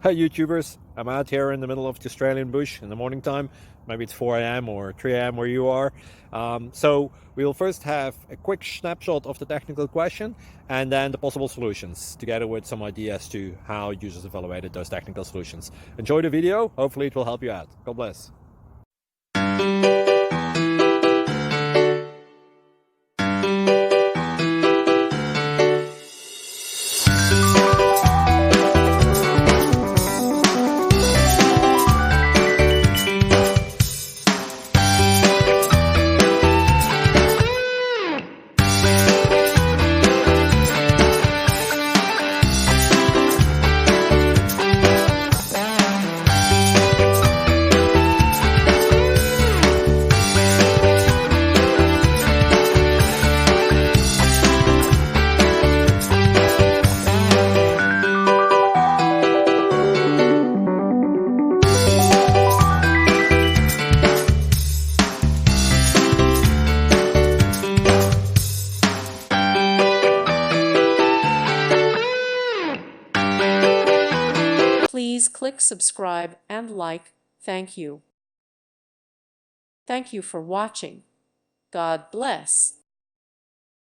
Hi YouTubers, I'm out here in the middle of the Australian bush in the morning time. Maybe it's 4 a.m. or 3 a.m. where you are. So we'll first have a quick snapshot of the technical question and then the possible solutions, together with some ideas to how users evaluated those technical solutions. Enjoy the video, hopefully it will help you out. God bless. Please click subscribe and like. Thank you. Thank you for watching. God bless.